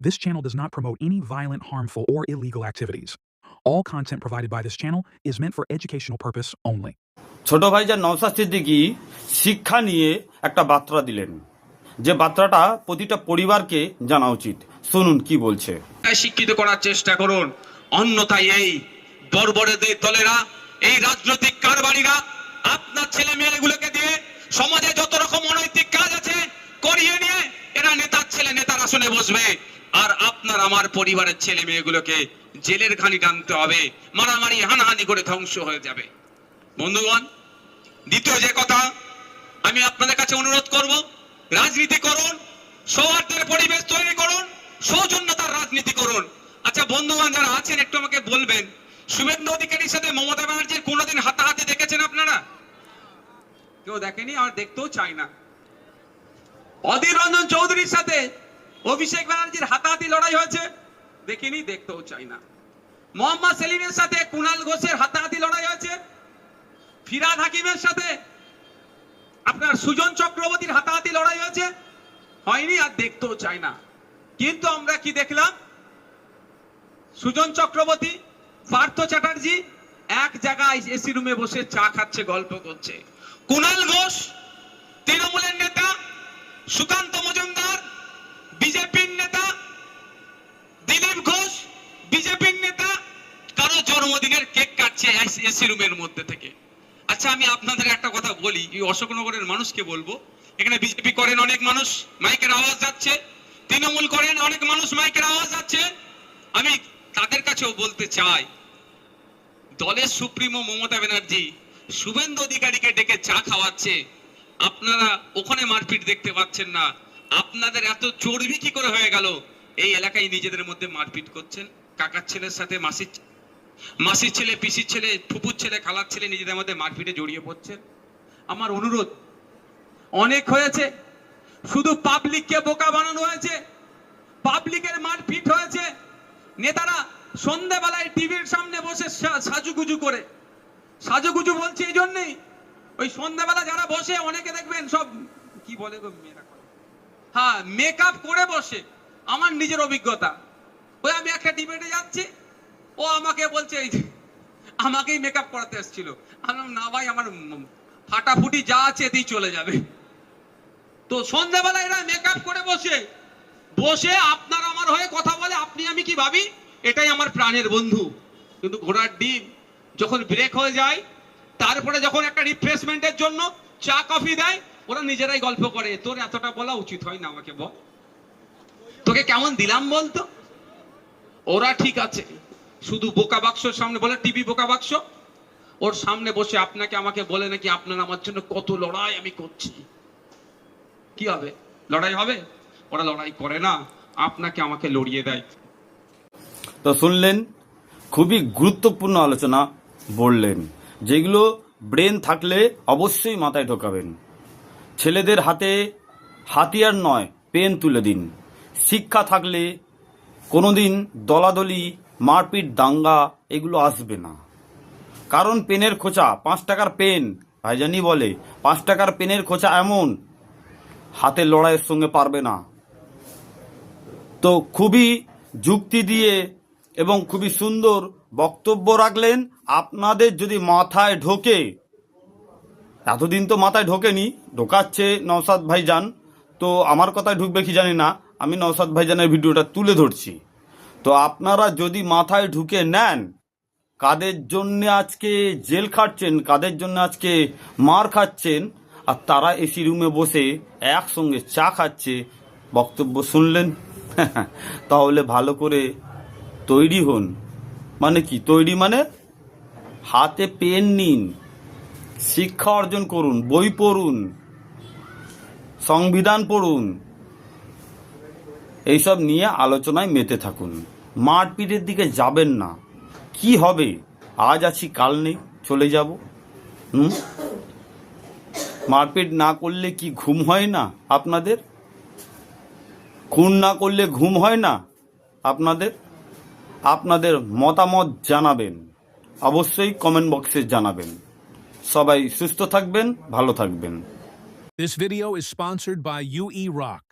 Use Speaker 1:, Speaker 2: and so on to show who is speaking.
Speaker 1: This channel does not promote any violent, harmful, or illegal activities. All content provided by this channel is meant for educational purpose only.
Speaker 2: ছোট ভাইজান নওশাদ সিদ্দিকী শিক্ষা নিয়ে একটা বার্তা দিলেন, যে বার্তাটা প্রতিটা পরিবারকে জানা উচিত। শুনুন কি বলছে।
Speaker 3: শিক্ষিত করার চেষ্টা করুন, অন্যথায় এই বর্বরদের দলেরা, এই রাজনৈতিক কারবারিরা আপনার ছেলে মেয়েগুলোকে দিয়ে সমাজে যত রকম অনৈতিক কাজ আছে করিয়ে নিয়ে এরা নেতার ছেলে নেতার আসনে বসবে, আর আপনার আমার পরিবারের ছেলে মেয়েগুলোকে জেলের ঘানি টানতে হবে, মারামারি হানাহানি করে ধ্বংস হয়ে যাবে। বন্ধুগণ, দ্বিতীয় যে কথা আমি আপনাদের কাছে অনুরোধ করব, রাজনীতি করুন, সৌহার্দ্যের পরিবেশ তৈরি করুন, সৌজন্যতার রাজনীতি করুন। আচ্ছা বন্ধুগণ যারা আছেন একটু আমাকে বলবেন, শুভেন্দু অধিকারীর সাথে মমতা ব্যানার্জির কোনোদিন হাতাহাতি দেখেছেন আপনারা? কেউ দেখেনি, আর দেখতেও চাই না। অধীর রঞ্জন চৌধুরীর সাথে অভিষেক ব্যানার্জির হাতাহাতি লড়াই হয়েছে, দেখিনি, দেখতেও চাই না। মোহাম্মদ সেলিমের সাথে কুণাল ঘোষের হাতাহাতি লড়াই হয়েছে, ফিরহাদ হাকিমের সাথে আপনার সুজন চক্রবর্তীর হাতাহাতি লড়াই হয়েছে, হয়নি, আর দেখতেও চাই না। কিন্তু আমরা কি দেখলাম, সুজন চক্রবর্তী, পার্থ চ্যাটার্জি এক জায়গায় এসি রুমে বসে চা খাচ্ছে, গল্প করছে। কুণাল ঘোষ তৃণমূলের নেতা, সুকান্ত মজুমদার বিজেপির নেতা, দিলীপ ঘোষ বিজেপির নেতা, কারো জন্মদিনের কেক কাটছে এসি রুমের মধ্যে থেকে। আচ্ছা আমি আপনাদের একটা কথা বলি, এই অশোকনগরের মানুষকে বলবো, এখানে বিজেপি করেন অনেক মানুষ, মাইকের আওয়াজ যাচ্ছে, তৃণমূল করেন অনেক মানুষ, মাইকের আওয়াজ যাচ্ছে। আমি তাদের কাছেও বলতে চাই, দলের সুপ্রিমো মমতা ব্যানার্জি শুভেন্দু অধিকারীকে ডেকে চা খাওয়াচ্ছে, আপনারা ওখানে মারপিট দেখতে পাচ্ছেন না। আপনাদের এত চর্বি কি করে হয়ে গেল এই এলাকায় নিজেদের মধ্যে মারপিট করছেন? কাকার ছেলের সাথে মাসির ছেলে, পিসির ছেলে, ফুপুর ছেলে, খালার ছেলে নিজেদের মধ্যে মারপিটে জড়িয়ে পড়ছেন। আমার অনুরোধ, অনেক হয়েছে, শুধু পাবলিককে বোকা বানানো হয়েছে, পাবলিকের মারপিট হয়েছে। নেতারা সন্ধ্যাবেলায় টিভির সামনে বসে সাজুগুজু করে, সাজুগুজু বলছে এই জন্যই, ওই সন্ধ্যাবেলা যারা বসে অনেকে দেখবেন সব কি বলে গো, হ্যাঁ মেকআপ করে বসে। আমার নিজের অভিজ্ঞতা, ওই আমি একটা ডিবেটে যাচ্ছি, ও আমাকে বলছে আমাকেই মেকআপ করাতে এসেছিল। আমি না ভাই, আমার ফাটাফুটি যা আছে এতেই চলে যাবে। তো সন্ধ্যাবেলা এরা মেকআপ করে বসে বসে আপনার আমার হয়ে কথা বলে, আপনি আমি কি ভাবি এটাই আমার প্রাণের বন্ধু। কিন্তু ঘোড়ার ডিম যখন ব্রেক হয়ে যায়, তারপরে যখন একটা রিফ্রেশমেন্টের জন্য চা কফি দেয়, ওরা নিজেরাই গল্প করে, তোর এতটা বলা উচিত হয় না, আমাকে বল, তোকে কেমন দিলাম বলতো। ওরা ঠিক আছে, শুধু বোকা বাক্সর সামনে বলে, টিভি বোকা বাক্স, ওর সামনে বসে আপনাকে আমাকে বলে নাকি আপনার আমার জন্য কত লড়াই আমি করছি। কি হবে? লড়াই হবে? ওরা লড়াই করে না, আপনাকে আমাকে লড়িয়ে দেয়।
Speaker 2: তো শুনলেন, খুবই গুরুত্বপূর্ণ আলোচনা বললেন, যেগুলো ব্রেন থাকলে অবশ্যই মাথায় ঢোকাবেন। ছেলেদের হাতে হাতিয়ার নয়, পেন তুলে দিন। শিক্ষা থাকলে কোনোদিন দলাদলি, মারপিট, দাঙ্গা এগুলো আসবে না। কারণ পেনের খোঁচা, 5 টাকার পেন, ভাইজানি বলে 5 টাকার পেনের খোঁচা এমন, হাতের লড়াইয়ের সঙ্গে পারবে না। তো খুবই যুক্তি দিয়ে এবং খুবই সুন্দর বক্তব্য রাখলেন। আপনাদের যদি মাথায় ঢোকে, এতদিন তো মাথায় ঢোকেনি, ঢোকাচ্ছে নওশাদ ভাইজান, তো আমার কথায় ঢুকবে কি জানি না, আমি নওশাদ ভাইজানের ভিডিওটা তুলে ধরছি। তো আপনারা যদি মাথায় ঢুকে নেন, কাদের জন্য আজকে জেল খাটছেন, কাদের জন্য আজকে মার খাচ্ছেন, আর তারা এসি রুমে বসে একসঙ্গে চা খাচ্ছে, বক্তব্য শুনলেন, তাহলে ভালো করে তৈরি হন। মানে কি তৈরি? মানে হাতে পেন নিন, শিক্ষা অর্জন করুন, বই পড়ুন, সংবিধান পড়ুন, এইসব নিয়ে আলোচনায় মেতে থাকুন। মারপিটের দিকে যাবেন না। কি হবে? আজ আছি কাল নেই, চলে যাব। মারপিট না করলে কি ঘুম হয় না আপনাদের? খুন না করলে ঘুম হয় না আপনাদের? আপনাদের মতামত জানাবেন, অবশ্যই কমেন্ট বক্সে জানাবেন। সবাই সুস্থ থাকবেন, ভালো থাকবেন।
Speaker 1: This video is sponsored by UE Rock.